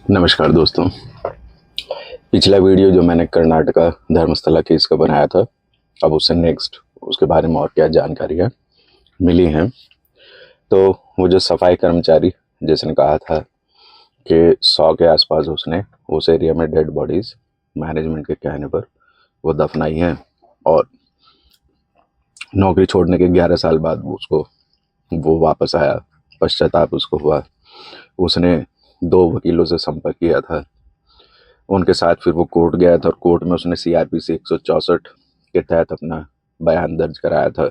नमस्कार दोस्तों। पिछला वीडियो जो मैंने कर्नाटका धर्मस्थला केस का बनाया था, अब उससे नेक्स्ट उसके बारे में और क्या जानकारियाँ मिली हैं। तो वो जो सफाई कर्मचारी जिसने कहा था कि 100 के आसपास उसने उस एरिया में डेड बॉडीज मैनेजमेंट के कहने पर वो दफनाई हैं, और नौकरी छोड़ने के 11 साल बाद उसको वो वापस आया, पश्चाताप उसको हुआ। उसने 2 वकीलों से संपर्क किया था, उनके साथ फिर वो कोर्ट गया था और कोर्ट में उसने CRPC 164 के तहत अपना बयान दर्ज कराया था।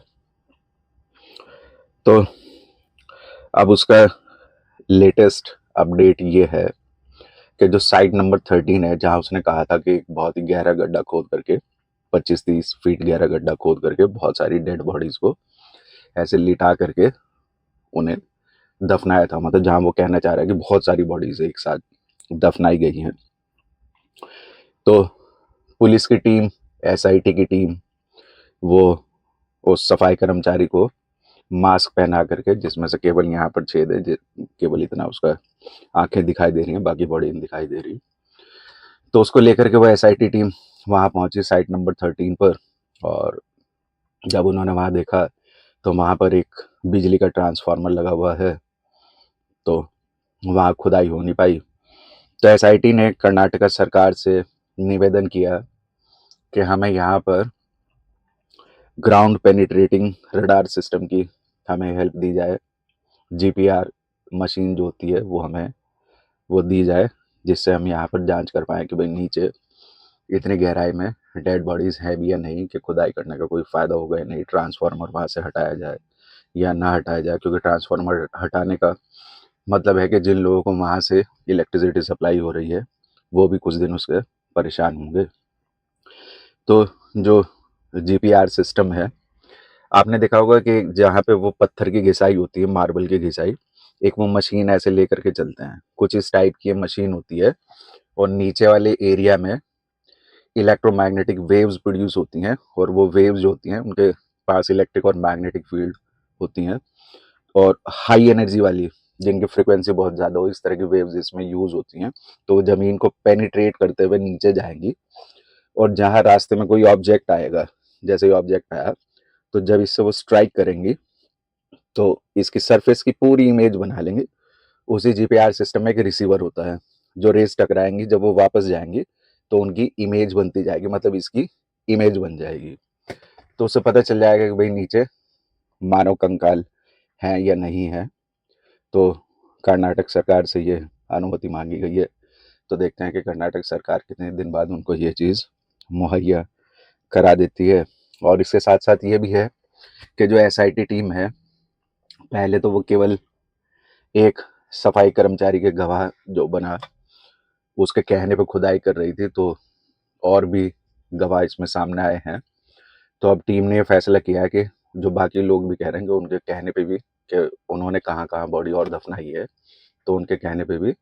तो अब उसका लेटेस्ट अपडेट ये है कि जो साइट नंबर 13 है, जहां उसने कहा था कि एक बहुत ही गहरा गड्ढा खोद करके 25-30 फीट गहरा गड्ढा खोद करके बहुत सारी डेड बॉडीज को ऐसे लिटा करके उन्हें दफनाया था, मतलब जहां वो कहना चाह रहा है कि बहुत सारी बॉडीज एक साथ दफनाई गई हैं। तो पुलिस की टीम, SIT की टीम, वो उस सफाई कर्मचारी को मास्क पहना करके, जिसमें से केवल यहाँ पर छेद है, केवल इतना उसका आंखें दिखाई दे रही हैं, बाकी बॉडी नहीं दिखाई दे रही। तो उसको लेकर के वो SIT टीम वहाँ पहुंची साइट नंबर 13 पर, और जब उन्होंने वहाँ देखा तो वहाँ पर एक बिजली का ट्रांसफार्मर लगा हुआ है, तो वहाँ खुदाई हो नहीं पाई। तो SIT ने कर्नाटका सरकार से निवेदन किया कि हमें यहाँ पर ग्राउंड पेनिट्रेटिंग रडार सिस्टम की हमें हेल्प दी जाए, GPR मशीन जो होती है वो हमें वो दी जाए, जिससे हम यहाँ पर जांच कर पाएँ कि भाई नीचे इतनी गहराई में डेड बॉडीज़ हैं भी या नहीं, कि खुदाई करने का कोई फ़ायदा होगा या नहीं, ट्रांसफार्मर वहाँ से हटाया जाए या ना हटाया जाए। क्योंकि ट्रांसफार्मर हटाने का मतलब है कि जिन लोगों को वहाँ से इलेक्ट्रिसिटी सप्लाई हो रही है वो भी कुछ दिन उसके परेशान होंगे। तो जो GPR सिस्टम है, आपने देखा होगा कि जहाँ पे वो पत्थर की घिसाई होती है, मार्बल की घिसाई, एक वो मशीन ऐसे लेकर के चलते हैं, कुछ इस टाइप की मशीन होती है, और नीचे वाले एरिया में इलेक्ट्रोमैग्नेटिक वेव्स प्रोड्यूस होती हैं, और वो वेव्स जो होती हैं उनके पास इलेक्ट्रिक और मैग्नेटिक फील्ड होती हैं, और हाई एनर्जी वाली जिनकी फ्रिक्वेंसी बहुत ज़्यादा हो, इस तरह की वेव्स इसमें यूज़ होती हैं। तो वो ज़मीन को पेनिट्रेट करते हुए नीचे जाएंगी, और जहाँ रास्ते में कोई ऑब्जेक्ट आएगा, जैसे ही ऑब्जेक्ट आया तो जब इससे वो स्ट्राइक करेंगी तो इसकी सरफेस की पूरी इमेज बना लेंगे। उसी GPR सिस्टम में एक रिसीवर होता है, जो रेस टकराएंगी जब वो वापस जाएंगी तो उनकी इमेज बनती जाएगी, मतलब इसकी इमेज बन जाएगी। तो उससे पता चल जाएगा कि भाई नीचे मानव कंकाल हैं या नहीं है। तो कर्नाटक सरकार से ये अनुमति मांगी गई है। तो देखते हैं कि कर्नाटक सरकार कितने दिन बाद उनको ये चीज़ मुहैया करा देती है। और इसके साथ साथ ये भी है कि जो SIT टीम है, पहले तो वो केवल एक सफाई कर्मचारी के गवाह जो बना उसके कहने पे खुदाई कर रही थी, तो और भी गवाह इसमें सामने आए हैं। तो अब टीम ने ये फैसला किया है कि जो बाकी लोग भी कह रहे हैं कि उनके कहने पे भी, कि उन्होंने कहाँ कहाँ बॉडी और दफनाई है, तो उनके कहने पे भी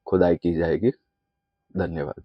खुदाई की जाएगी। धन्यवाद।